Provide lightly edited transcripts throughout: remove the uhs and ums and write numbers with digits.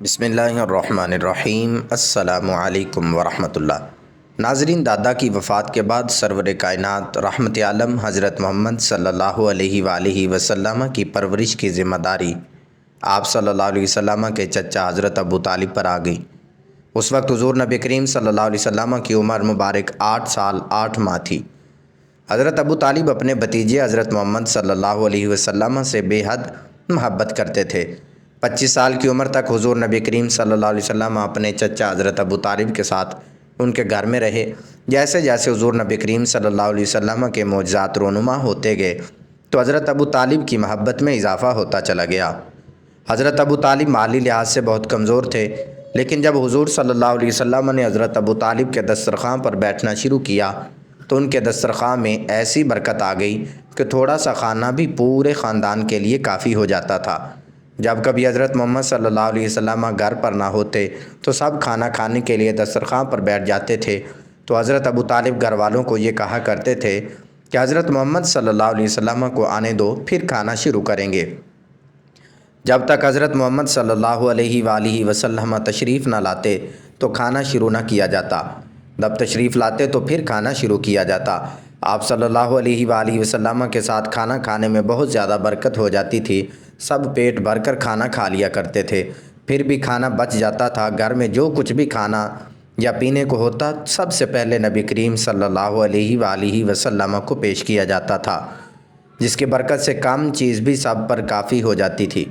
بسم اللہ الرحمن الرحیم۔ السلام علیکم ورحمۃ اللہ۔ ناظرین، دادا کی وفات کے بعد سرور کائنات رحمت عالم حضرت محمد صلی اللہ علیہ وآلہ وسلم کی پرورش کی ذمہ داری آپ صلی اللہ علیہ وسلم کے چچا حضرت ابو طالب پر آ گئی۔ اس وقت حضور نبی کریم صلی اللہ علیہ وسلم کی عمر مبارک 8 سال 8 ماہ تھی۔ حضرت ابو طالب اپنے بھتیجے حضرت محمد صلی اللہ علیہ وسلم سے بے حد محبت کرتے تھے۔ 25 سال کی عمر تک حضور نبی کریم صلی اللہ علیہ وسلم اپنے چچا حضرت ابو طالب کے ساتھ ان کے گھر میں رہے۔ جیسے جیسے حضور نبی کریم صلی اللہ علیہ وسلم کے معجزات رونما ہوتے گئے تو حضرت ابو طالب کی محبت میں اضافہ ہوتا چلا گیا۔ حضرت ابو طالب مالی لحاظ سے بہت کمزور تھے، لیکن جب حضور صلی اللہ علیہ وسلم نے حضرت ابو طالب کے دسترخوان پر بیٹھنا شروع کیا تو ان کے دسترخوان میں ایسی برکت آ گئی کہ تھوڑا سا کھانا بھی پورے خاندان کے لیے کافی ہو جاتا تھا۔ جب کبھی حضرت محمد صلی اللہ علیہ وسلم گھر پر نہ ہوتے تو سب کھانا کھانے کے لیے دسترخوان پر بیٹھ جاتے تھے تو حضرت ابو طالب گھر والوں کو یہ کہا کرتے تھے کہ حضرت محمد صلی اللہ علیہ وسلم کو آنے دو، پھر کھانا شروع کریں گے۔ جب تک حضرت محمد صلی اللہ علیہ وآلہ وسلم تشریف نہ لاتے تو کھانا شروع نہ کیا جاتا، جب تشریف لاتے تو پھر کھانا شروع کیا جاتا۔ آپ صلی اللہ علیہ وآلہ وسلم کے ساتھ کھانا کھانے میں بہت زیادہ برکت ہو جاتی تھی۔ سب پیٹ بھر کر کھانا کھا لیا کرتے تھے، پھر بھی کھانا بچ جاتا تھا۔ گھر میں جو کچھ بھی کھانا یا پینے کو ہوتا سب سے پہلے نبی کریم صلی اللہ علیہ وآلہ وسلم کو پیش کیا جاتا تھا، جس کی برکت سے کم چیز بھی سب پر کافی ہو جاتی تھی۔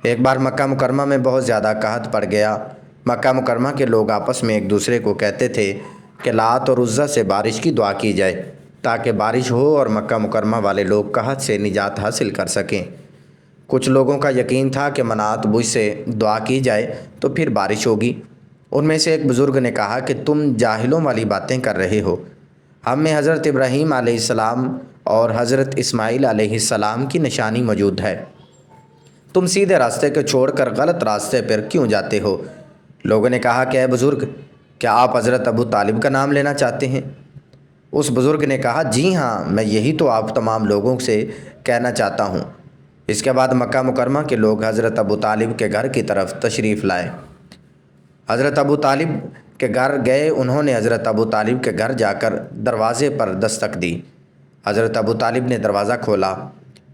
ایک بار مکہ مکرمہ میں بہت زیادہ قحط پڑ گیا۔ مکہ مکرمہ کے لوگ آپس میں ایک دوسرے کو کہتے تھے کہ لات اور عزا سے بارش کی دعا کی جائے تاکہ بارش ہو اور مکہ مکرمہ والے لوگ قحط سے نجات حاصل کر سکیں۔ کچھ لوگوں کا یقین تھا کہ منات بت سے دعا کی جائے تو پھر بارش ہوگی۔ ان میں سے ایک بزرگ نے کہا کہ تم جاہلوں والی باتیں کر رہے ہو، ہم میں حضرت ابراہیم علیہ السلام اور حضرت اسماعیل علیہ السلام کی نشانی موجود ہے، تم سیدھے راستے کو چھوڑ کر غلط راستے پر کیوں جاتے ہو؟ لوگوں نے کہا کہ اے بزرگ، کیا آپ حضرت ابو طالب کا نام لینا چاہتے ہیں؟ اس بزرگ نے کہا جی ہاں، میں یہی تو آپ تمام لوگوں سے کہنا چاہتا ہوں۔ اس کے بعد مکہ مکرمہ کے لوگ حضرت ابو طالب کے گھر کی طرف تشریف لائے۔ حضرت ابو طالب کے گھر گئے، انہوں نے حضرت ابو طالب کے گھر جا کر دروازے پر دستک دی۔ حضرت ابو طالب نے دروازہ کھولا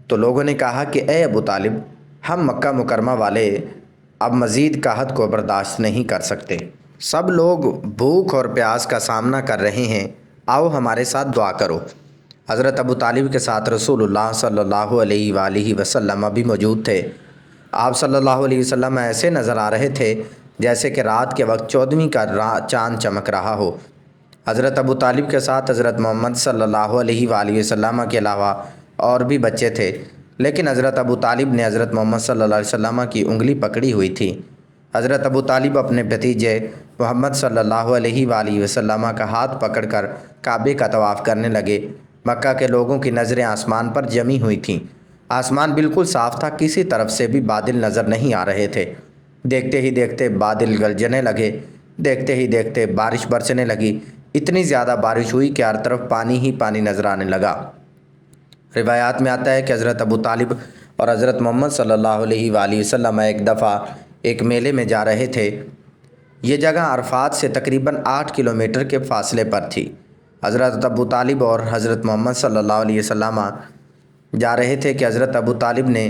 تو لوگوں نے کہا کہ اے ابو طالب، ہم مکہ مکرمہ والے اب مزید قحط کو برداشت نہیں کر سکتے، سب لوگ بھوک اور پیاس کا سامنا کر رہے ہیں، آؤ ہمارے ساتھ دعا کرو۔ حضرت ابو طالب کے ساتھ رسول اللہ صلی اللہ علیہ وآلہ وسلم بھی موجود تھے۔ آپ صلی اللہ علیہ وسلم ایسے نظر آ رہے تھے جیسے کہ رات کے وقت 14ویں کا چاند چمک رہا ہو۔ حضرت ابو طالب کے ساتھ حضرت محمد صلی اللہ علیہ وآلہ وسلم کے علاوہ اور بھی بچے تھے، لیکن حضرت ابو طالب نے حضرت محمد صلی اللہ علیہ وسلم کی انگلی پکڑی ہوئی تھی۔ حضرت ابو طالب اپنے بھتیجے محمد صلی اللہ علیہ وآلہ وسلم کا ہاتھ پکڑ کر کعبے کا طواف کرنے لگے۔ مکہ کے لوگوں کی نظریں آسمان پر جمی ہوئی تھیں۔ آسمان بالکل صاف تھا، کسی طرف سے بھی بادل نظر نہیں آ رہے تھے۔ دیکھتے ہی دیکھتے بادل گرجنے لگے، دیکھتے ہی دیکھتے بارش برسنے لگی۔ اتنی زیادہ بارش ہوئی کہ ہر طرف پانی ہی پانی نظر آنے لگا۔ روایات میں آتا ہے کہ حضرت ابو طالب اور حضرت محمد صلی اللہ علیہ وآلہ وسلم ایک دفعہ ایک میلے میں جا رہے تھے۔ یہ جگہ عرفات سے تقریباً 8 کلومیٹر کے فاصلے پر تھی۔ حضرت ابو طالب اور حضرت محمد صلی اللہ علیہ وسلم جا رہے تھے کہ حضرت ابو طالب نے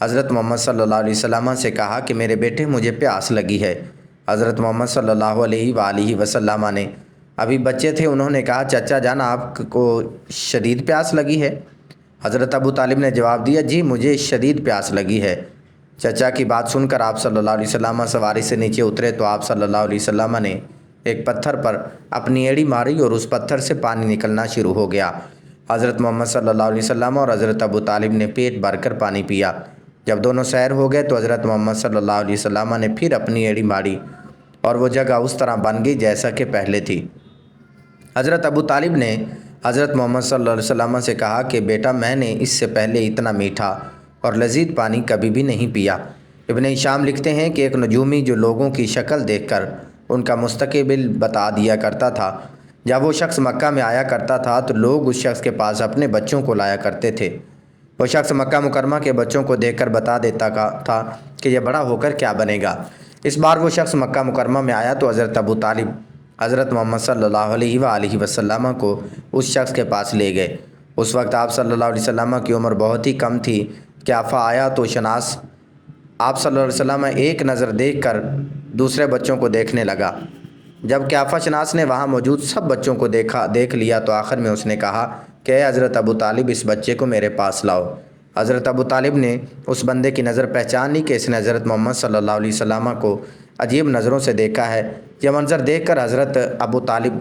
حضرت محمد صلی اللہ علیہ وسلم سے کہا کہ میرے بیٹے، مجھے پیاس لگی ہے۔ حضرت محمد صلی اللہ علیہ وآلہ وسلم نے، ابھی بچے تھے، انہوں نے کہا چچا جان، آپ کو شدید پیاس لگی ہے؟ حضرت ابو طالب نے جواب دیا جی، مجھے شدید پیاس لگی ہے۔ چچا کی بات سن کر آپ صلی اللہ علیہ وسلم سواری سے نیچے اترے تو آپ صلی اللہ علیہ وسلم نے ایک پتھر پر اپنی ایڑی ماری اور اس پتھر سے پانی نکلنا شروع ہو گیا۔ حضرت محمد صلی اللہ علیہ وسلم اور حضرت ابو طالب نے پیٹ بھر کر پانی پیا۔ جب دونوں سیر ہو گئے تو حضرت محمد صلی اللہ علیہ وسلم نے پھر اپنی ایڑی ماری اور وہ جگہ اس طرح بن گئی جیسا کہ پہلے تھی۔ حضرت ابو طالب نے حضرت محمد صلی اللہ علیہ وسلم سے کہا کہ بیٹا، میں نے اس سے پہلے اتنا میٹھا اور لذیذ پانی کبھی بھی نہیں پیا۔ ابن ہشام لکھتے ہیں کہ ایک نجومی جو لوگوں کی شکل دیکھ کر ان کا مستقبل بتا دیا کرتا تھا، جب وہ شخص مکہ میں آیا کرتا تھا تو لوگ اس شخص کے پاس اپنے بچوں کو لایا کرتے تھے۔ وہ شخص مکہ مکرمہ کے بچوں کو دیکھ کر بتا دیتا تھا کہ یہ بڑا ہو کر کیا بنے گا۔ اس بار وہ شخص مکہ مکرمہ میں آیا تو حضرت ابو طالب حضرت محمد صلی اللہ علیہ وآلہ وسلم کو اس شخص کے پاس لے گئے۔ اس وقت آپ صلی اللہ علیہ وسلم کی عمر بہت ہی کم تھی۔ قیافہ آیا تو شناس آپ صلی اللہ علیہ وسلم ایک نظر دیکھ کر دوسرے بچوں کو دیکھنے لگا۔ جب قیافہ شناس نے وہاں موجود سب بچوں کو دیکھ لیا تو آخر میں اس نے کہا کہ اے حضرت ابو طالب، اس بچے کو میرے پاس لاؤ۔ حضرت ابو طالب نے اس بندے کی نظر پہچان لی کہ اس نے حضرت محمد صلی اللہ علیہ وسلم کو عجیب نظروں سے دیکھا ہے۔ یہ منظر دیکھ کر حضرت ابو طالب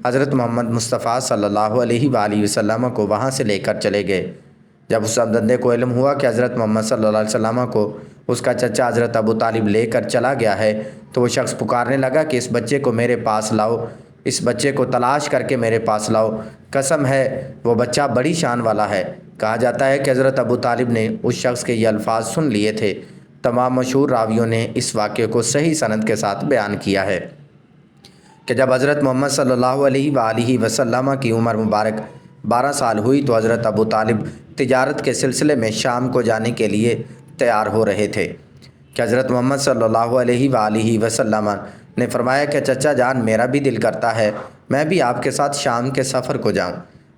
حضرت محمد مصطفیٰ صلی اللہ علیہ وآلہ وسلم کو وہاں سے لے کر چلے گئے۔ جب اس بندے کو علم ہوا کہ حضرت محمد صلی اللہ علیہ وسلم کو اس کا چچا حضرت ابو طالب لے کر چلا گیا ہے تو وہ شخص پکارنے لگا کہ اس بچے کو میرے پاس لاؤ، اس بچے کو تلاش کر کے میرے پاس لاؤ، قسم ہے وہ بچہ بڑی شان والا ہے۔ کہا جاتا ہے کہ حضرت ابو طالب نے اس شخص کے یہ الفاظ سن لیے تھے۔ تمام مشہور راویوں نے اس واقعے کو صحیح سند کے ساتھ بیان کیا ہے کہ جب حضرت محمد صلی اللہ علیہ وآلہ وسلم کی عمر مبارک 12 سال ہوئی تو حضرت ابو طالب تجارت کے سلسلے میں شام کو جانے کے لیے تیار ہو رہے تھے کہ حضرت محمد صلی اللہ علیہ وآلہ وسلم نے فرمایا کہ چچا جان، میرا بھی دل کرتا ہے میں بھی آپ کے ساتھ شام کے سفر کو جاؤں۔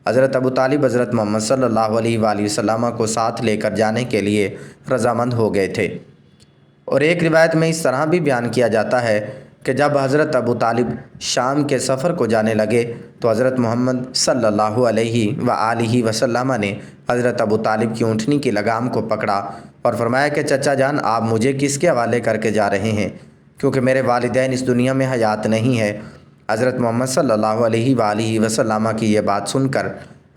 حضرت ابو طالب حضرت محمد صلی اللہ علیہ وآلہ وسلم کو ساتھ لے کر جانے کے لیے رضامند ہو گئے تھے۔ اور ایک روایت میں اس طرح بھی بیان کیا جاتا ہے کہ جب حضرت ابو طالب شام کے سفر کو جانے لگے تو حضرت محمد صلی اللہ علیہ وآلہ وسلم نے حضرت ابو طالب کی اونٹنی کی لگام کو پکڑا اور فرمایا کہ چچا جان، آپ مجھے کس کے حوالے کر کے جا رہے ہیں، کیونکہ میرے والدین اس دنیا میں حیات نہیں ہے۔ حضرت محمد صلی اللہ علیہ وآلہ وسلم کی یہ بات سن کر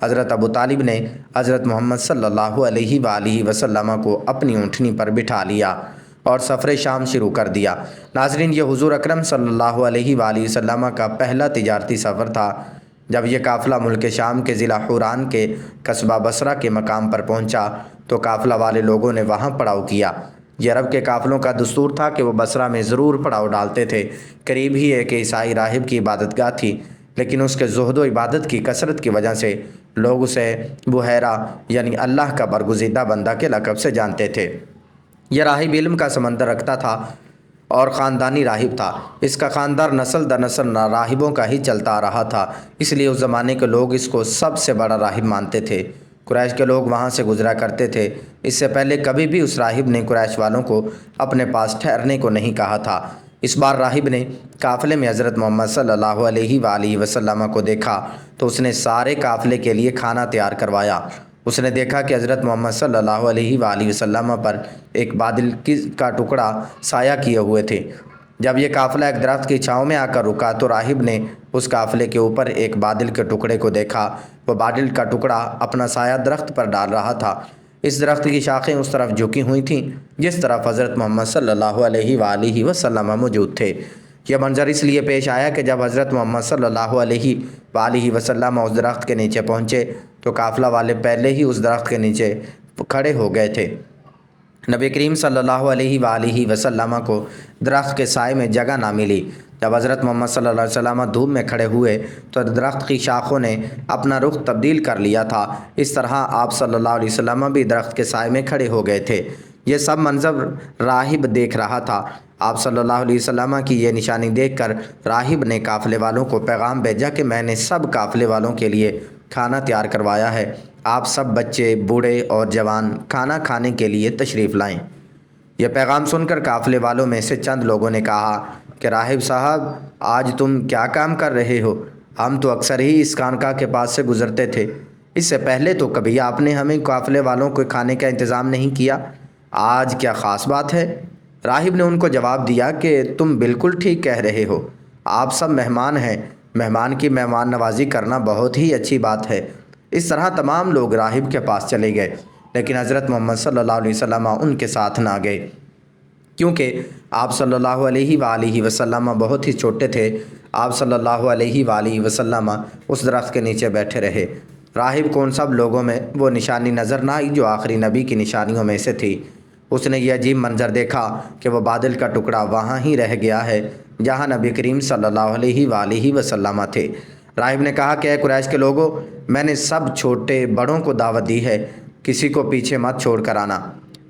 حضرت ابو طالب نے حضرت محمد صلی اللہ علیہ وآلہ وسلم کو اپنی اونٹنی پر بٹھا لیا اور سفر شام شروع کر دیا۔ ناظرین، یہ حضور اکرم صلی اللہ علیہ وآلہ وسلم کا پہلا تجارتی سفر تھا۔ جب یہ قافلہ ملک شام کے ضلع حوران کے قصبہ بصرہ کے مقام پر پہنچا تو قافلہ والے لوگوں نے وہاں پڑاؤ کیا۔ یہ عرب کے قافلوں کا دستور تھا کہ وہ بصرہ میں ضرور پڑاؤ ڈالتے تھے۔ قریب ہی ایک عیسائی راہب کی عبادت گاہ تھی، لیکن اس کے زہد و عبادت کی کثرت کی وجہ سے لوگ اسے بحیرہ یعنی اللہ کا برگزیدہ بندہ کے لقب سے جانتے تھے۔ یہ راہب علم کا سمندر رکھتا تھا اور خاندانی راہب تھا۔ اس کا خاندان نسل در نسل راہبوں کا ہی چلتا آ رہا تھا، اس لیے اس زمانے کے لوگ اس کو سب سے بڑا راہب مانتے تھے۔ قریش کے لوگ وہاں سے گزرا کرتے تھے۔ اس سے پہلے کبھی بھی اس راہب نے قریش والوں کو اپنے پاس ٹھہرنے کو نہیں کہا تھا۔ اس بار راہب نے قافلے میں حضرت محمد صلی اللہ علیہ وآلہ وسلم کو دیکھا تو اس نے سارے قافلے کے لیے کھانا تیار کروایا۔ اس نے دیکھا کہ حضرت محمد صلی اللہ علیہ وآلہ وسلم پر ایک بادل کا ٹکڑا سایہ کیے ہوئے تھے۔ جب یہ قافلہ ایک درخت کی چھاؤں میں آ کر رکا تو راہب نے اس قافلے کے اوپر ایک بادل کے ٹکڑے کو دیکھا۔ وہ بادل کا ٹکڑا اپنا سایہ درخت پر ڈال رہا تھا۔ اس درخت کی شاخیں اس طرف جھکی ہوئی تھیں جس طرف حضرت محمد صلی اللہ علیہ وآلہ وسلم موجود تھے۔ یہ منظر اس لیے پیش آیا کہ جب حضرت محمد صلی اللہ علیہ وآلہ وسلم اس درخت کے نیچے پہنچے تو قافلہ والے پہلے ہی اس درخت کے نیچے کھڑے ہو گئے تھے۔ نبی کریم صلی اللہ علیہ وآلہ وسلم کو درخت کے سائے میں جگہ نہ ملی۔ جب حضرت محمد صلی اللہ علیہ وسلم دھوپ میں کھڑے ہوئے تو درخت کی شاخوں نے اپنا رخ تبدیل کر لیا تھا۔ اس طرح آپ صلی اللہ علیہ وسلم بھی درخت کے سائے میں کھڑے ہو گئے تھے۔ یہ سب منظر راہب دیکھ رہا تھا۔ آپ صلی اللہ علیہ وسلم کی یہ نشانی دیکھ کر راہب نے قافلے والوں کو پیغام بھیجا کہ میں نے سب قافلے والوں کے لیے کھانا تیار کروایا ہے، آپ سب بچے، بوڑھے اور جوان کھانا کھانے کے لیے تشریف لائیں۔ یہ پیغام سن کر قافلے والوں میں سے چند لوگوں نے کہا کہ راہب صاحب، آج تم کیا کام کر رہے ہو؟ ہم تو اکثر ہی اس خانقاہ کے پاس سے گزرتے تھے، اس سے پہلے تو کبھی آپ نے ہمیں قافلے والوں کو کھانے کا انتظام نہیں کیا، آج کیا خاص بات ہے؟ راہب نے ان کو جواب دیا کہ تم بالکل ٹھیک کہہ رہے ہو، آپ سب مہمان ہیں، مہمان کی مہمان نوازی کرنا بہت ہی اچھی بات ہے۔ اس طرح تمام لوگ راہب کے پاس چلے گئے، لیکن حضرت محمد صلی اللہ علیہ وسلم ان کے ساتھ نہ گئے، کیونکہ آپ صلی اللہ علیہ وآلہ وسلم بہت ہی چھوٹے تھے۔ آپ صلی اللہ علیہ وآلہ وسلم اس درخت کے نیچے بیٹھے رہے۔ راہب کو ان سب لوگوں میں وہ نشانی نظر نہ آئی جو آخری نبی کی نشانیوں میں سے تھی۔ اس نے یہ عجیب منظر دیکھا کہ وہ بادل کا ٹکڑا وہاں ہی رہ گیا ہے جہاں نبی کریم صلی اللہ علیہ وآلہ وسلم تھے۔ راہب نے کہا کہ اے قریش کے لوگوں، میں نے سب چھوٹے بڑوں کو دعوت دی ہے، کسی کو پیچھے مت چھوڑ کر آنا۔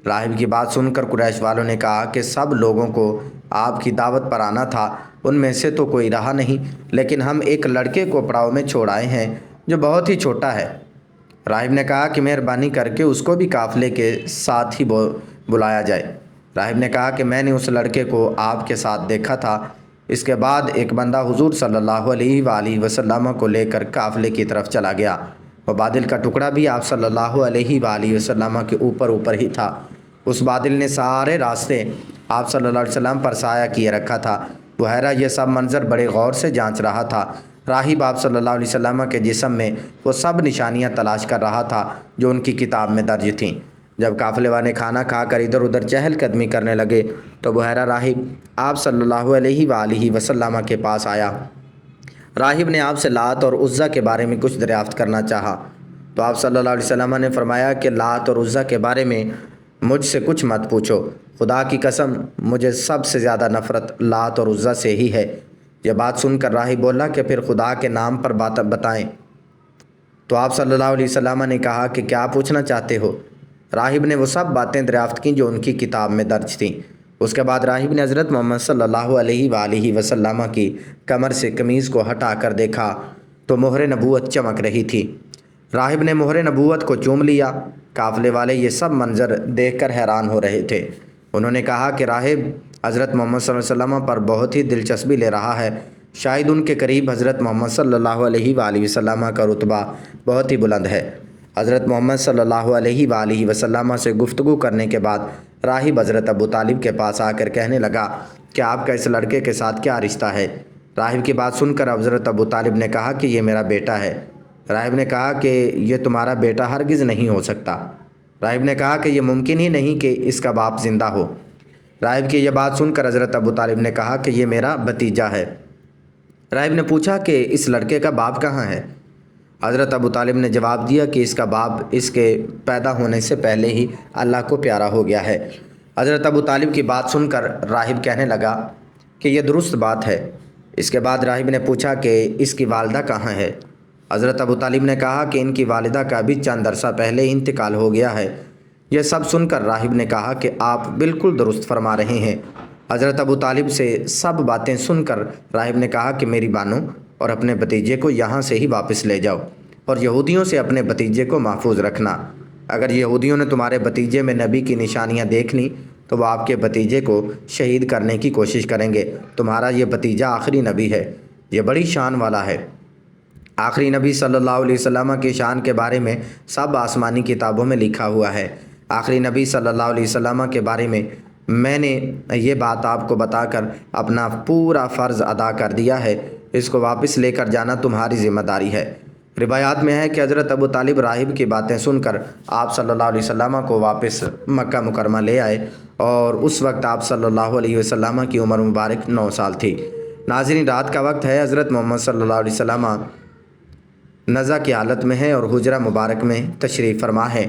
راہب کی بات سن کر قریش والوں نے کہا کہ سب لوگوں کو آپ کی دعوت پر آنا تھا، ان میں سے تو کوئی رہا نہیں، لیکن ہم ایک لڑکے کو پڑاؤ میں چھوڑ آئے ہیں جو بہت ہی چھوٹا ہے۔ راہب نے کہا کہ مہربانی کر کے اس کو بھی قافلے کے ساتھ ہی بلایا جائے۔ راہب نے کہا کہ میں نے اس لڑکے کو آپ کے ساتھ دیکھا تھا۔ اس کے بعد ایک بندہ حضور صلی اللہ علیہ وآلہ وسلم کو لے کر قافلے کی طرف چلا گیا۔ وہ بادل کا ٹکڑا بھی آپ صلی اللہ علیہ وآلہ وسلم کے اوپر ہی تھا۔ اس بادل نے سارے راستے آپ صلی اللہ علیہ وسلم پر سایہ کیے رکھا تھا۔ بحیرہ یہ سب منظر بڑے غور سے جانچ رہا تھا۔ راہب آپ صلی اللہ علیہ وسلم کے جسم میں وہ سب نشانیاں تلاش کر رہا تھا جو ان کی کتاب میں درج تھیں۔ جب قافلے والے کھانا کھا کر ادھر ادھر چہل قدمی کرنے لگے تو بحیرہ راہب آپ صلی اللہ علیہ وآلہ وسلم کے پاس آیا۔ راہب نے آپ سے لات اور عزیٰ کے بارے میں کچھ دریافت کرنا چاہا تو آپ صلی اللہ علیہ وسلم نے فرمایا کہ لات اور عزیٰ کے بارے میں مجھ سے کچھ مت پوچھو، خدا کی قسم مجھے سب سے زیادہ نفرت لات اور عزیٰ سے ہی ہے۔ یہ بات سن کر راہب بولا کہ پھر خدا کے نام پر بات بتائیں۔ تو آپ صلی اللہ علیہ وسلم نے کہا کہ کیا پوچھنا چاہتے ہو؟ راہب نے وہ سب باتیں دریافت کیں جو ان کی کتاب میں درج تھیں۔ اس کے بعد راہب نے حضرت محمد صلی اللہ علیہ وآلہ وسلم کی کمر سے قمیض کو ہٹا کر دیکھا تو مہر نبوت چمک رہی تھی۔ راہب نے مہر نبوت کو چوم لیا۔ قافلے والے یہ سب منظر دیکھ کر حیران ہو رہے تھے۔ انہوں نے کہا کہ راہب حضرت محمد صلی اللہ علیہ وسلم پر بہت ہی دلچسپی لے رہا ہے، شاید ان کے قریب حضرت محمد صلی اللہ علیہ وآلہ وسلم کا رتبہ بہت ہی بلند ہے۔ حضرت محمد صلی اللہ علیہ وآلہ وسلم سے گفتگو کرنے کے بعد راہب حضرت ابو طالب کے پاس آ کر کہنے لگا کہ آپ کا اس لڑکے کے ساتھ کیا رشتہ ہے؟ راہب کی بات سن کر حضرت ابو طالب نے کہا کہ یہ میرا بیٹا ہے۔ راہب نے کہا کہ یہ تمہارا بیٹا ہرگز نہیں ہو سکتا۔ راہب نے کہا کہ یہ ممکن ہی نہیں کہ اس کا باپ زندہ ہو۔ راہب کی یہ بات سن کر حضرت ابو طالب نے کہا کہ یہ میرا بھتیجا ہے۔ راہب نے پوچھا کہ اس لڑکے کا باپ کہاں ہے؟ حضرت ابو طالب نے جواب دیا کہ اس کا باپ اس کے پیدا ہونے سے پہلے ہی اللہ کو پیارا ہو گیا ہے۔ حضرت ابو طالب کی بات سن کر راہب کہنے لگا کہ یہ درست بات ہے۔ اس کے بعد راہب نے پوچھا کہ اس کی والدہ کہاں ہے؟ حضرت ابو طالب نے کہا کہ ان کی والدہ کا بھی چند عرصہ پہلے ہی انتقال ہو گیا ہے۔ یہ سب سن کر راہب نے کہا کہ آپ بالکل درست فرما رہے ہیں۔ حضرت ابو طالب سے سب باتیں سن کر راہب نے کہا کہ میری بانو اور اپنے بھتیجے کو یہاں سے ہی واپس لے جاؤ اور یہودیوں سے اپنے بھتیجے کو محفوظ رکھنا۔ اگر یہودیوں نے تمہارے بھتیجے میں نبی کی نشانیاں دیکھ لیں تو وہ آپ کے بھتیجے کو شہید کرنے کی کوشش کریں گے۔ تمہارا یہ بھتیجا آخری نبی ہے، یہ بڑی شان والا ہے۔ آخری نبی صلی اللہ علیہ وسلم کی شان کے بارے میں سب آسمانی کتابوں میں لکھا ہوا ہے۔ آخری نبی صلی اللہ علیہ وسلم کے بارے میں نے یہ بات آپ کو بتا کر اپنا پورا فرض ادا کر دیا ہے، اس کو واپس لے کر جانا تمہاری ذمہ داری ہے۔ روایات میں ہے کہ حضرت ابو طالب راہب کی باتیں سن کر آپ صلی اللہ علیہ وسلم کو واپس مکہ مکرمہ لے آئے اور اس وقت آپ صلی اللہ علیہ وسلم کی عمر مبارک 9 سال تھی۔ ناظرین، رات کا وقت ہے، حضرت محمد صلی اللہ علیہ وسلم نزع کی حالت میں ہے اور حجرہ مبارک میں تشریف فرما ہے۔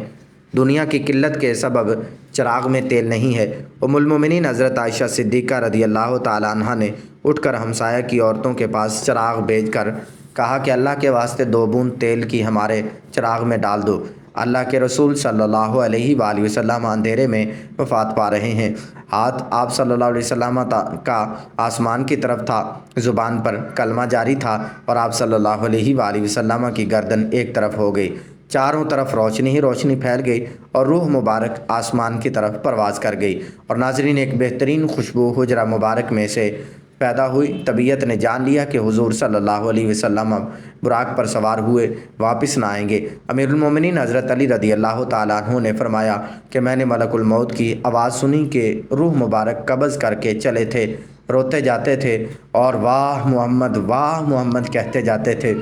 دنیا کی قلت کے سبب چراغ میں تیل نہیں ہے۔ ام المومنین حضرت عائشہ صدیقہ رضی اللہ تعالیٰ عنہ نے اٹھ کر ہمسایہ کی عورتوں کے پاس چراغ بھیج کر کہا کہ اللہ کے واسطے 2 بوند تیل کی ہمارے چراغ میں ڈال دو۔ اللہ کے رسول صلی اللہ علیہ وآلہ وسلم اندھیرے میں وفات پا رہے ہیں۔ ہاتھ آپ صلی اللہ علیہ وسلم کا آسمان کی طرف تھا، زبان پر کلمہ جاری تھا اور آپ صلی اللہ علیہ وآلہ وسلم کی گردن ایک طرف ہو گئی۔ چاروں طرف روشنی ہی روشنی پھیل گئی اور روح مبارک آسمان کی طرف پرواز کر گئی اور ناظرین، ایک بہترین خوشبو حجرہ مبارک میں سے پیدا ہوئی۔ طبیعت نے جان لیا کہ حضور صلی اللہ علیہ وسلم براق پر سوار ہوئے واپس نہ آئیں گے۔ امیر المومنین حضرت علی رضی اللہ تعالیٰ عنہ نے فرمایا کہ میں نے ملک الموت کی آواز سنی کہ روح مبارک قبض کر کے چلے تھے، روتے جاتے تھے اور واہ محمد کہتے جاتے تھے۔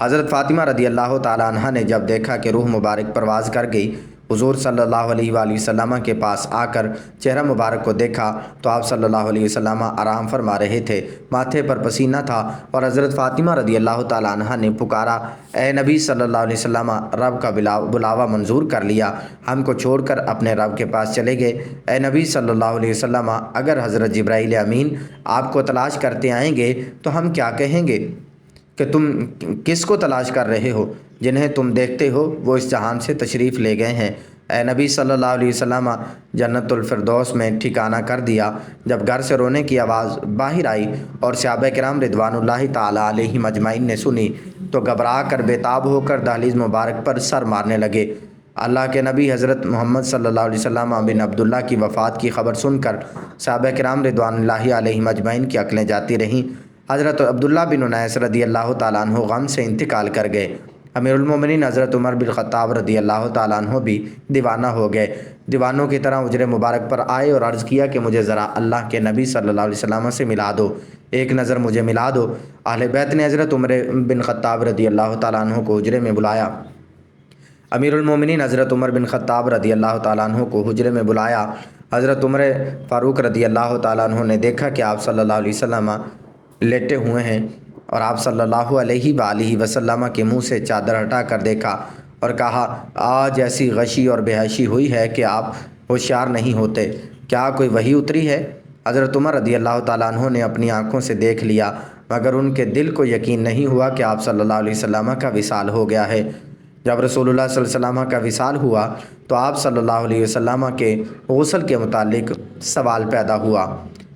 حضرت فاطمہ رضی اللہ تعالیٰ عنہ نے جب دیکھا کہ روح مبارک پرواز کر گئی، حضور صلی اللہ علیہ وآلہ وسلم کے پاس آ کر چہرہ مبارک کو دیکھا تو آپ صلی اللہ علیہ وسلم آرام فرما رہے تھے، ماتھے پر پسینہ تھا اور حضرت فاطمہ رضی اللہ تعالیٰ عنہ نے پکارا، اے نبی صلی اللہ علیہ وسلم، رب کا بلاوا منظور کر لیا، ہم کو چھوڑ کر اپنے رب کے پاس چلے گئے۔ اے نبی صلی اللہ علیہ وسلم، اگر حضرت جبرائیل امین آپ کو تلاش کرتے آئیں گے تو ہم کیا کہیں گے کہ تم کس کو تلاش کر رہے ہو؟ جنہیں تم دیکھتے ہو وہ اس جہان سے تشریف لے گئے ہیں۔ اے نبی صلی اللہ علیہ وسلم، جنت الفردوس میں ٹھکانہ کر دیا۔ جب گھر سے رونے کی آواز باہر آئی اور صحابہ کرام رضوان اللہ تعالیٰ علیہم اجمعین نے سنی تو گھبرا کر بے تاب ہو کر دہلیز مبارک پر سر مارنے لگے۔ اللہ کے نبی حضرت محمد صلی اللہ علیہ وسلم بن عبداللہ کی وفات کی خبر سن کر صحابہ کرام رضوان اللہ علیہم اجمعین کی عقلیں جاتی رہیں۔ حضرت عبداللہ بن انیس رضی اللہ تعالیٰ عنہ غم سے انتقال کر گئے۔ امیر المومنین حضرت عمر بن الخطاب رضی اللہ تعالیٰ عنہ بھی دیوانہ ہو گئے۔ دیوانوں کی طرح حجرے مبارک پر آئے اور عرض کیا کہ مجھے ذرا اللہ کے نبی صلی اللہ علیہ وسلم سے ملا دو، ایک نظر مجھے ملا دو۔ اہل بیت نے حضرت عمر بن خطاب رضی اللہ تعالیٰ عنہ کو حجرے میں بلایا۔ امیر المومنین حضرت عمر بن خطاب رضی اللہ تعالیٰ عنہ کو حجرے میں بلایا۔ حضرت عمر فاروق رضی اللہ تعالیٰ عنہ نے دیکھا کہ آپ صلی اللہ علیہ وسلم لیٹے ہوئے ہیں اور آپ صلی اللہ علیہ وآلہ وسلم کے منہ سے چادر ہٹا کر دیکھا اور کہا، آج ایسی غشی اور بے حیائی ہوئی ہے کہ آپ ہوشیار نہیں ہوتے، کیا کوئی وحی اتری ہے؟ حضرت عمر رضی اللہ تعالیٰ عنہ نے اپنی آنکھوں سے دیکھ لیا مگر ان کے دل کو یقین نہیں ہوا کہ آپ صلی اللہ علیہ وسلم کا وصال ہو گیا ہے۔ جب رسول اللہ صلی اللہ علیہ وسلم کا وصال ہوا تو آپ صلی اللہ علیہ وسلم کے غسل کے متعلق سوال پیدا ہوا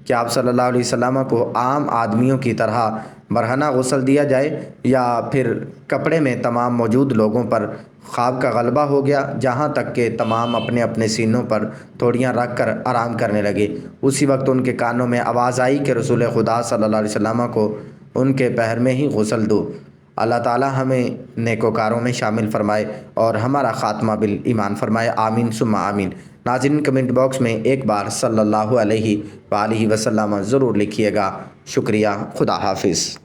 کہ آپ صلی اللہ علیہ وسلم کو عام آدمیوں کی طرح برہنہ غسل دیا جائے یا پھر کپڑے میں تمام موجود لوگوں پر خواب کا غلبہ ہو گیا، جہاں تک کہ تمام اپنے اپنے سینوں پر تھوڑیاں رکھ کر آرام کرنے لگے۔ اسی وقت ان کے کانوں میں آواز آئی کہ رسول خدا صلی اللہ علیہ وسلم کو ان کے پہر میں ہی غسل دو۔ اللہ تعالی ہمیں نیکوکاروں میں شامل فرمائے اور ہمارا خاتمہ بالایمان فرمائے، آمین ثم آمین۔ ناظرین، کمنٹ باکس میں ایک بار صلی اللہ علیہ وآلہ وسلم ضرور لکھیے گا۔ شکریہ، خدا حافظ۔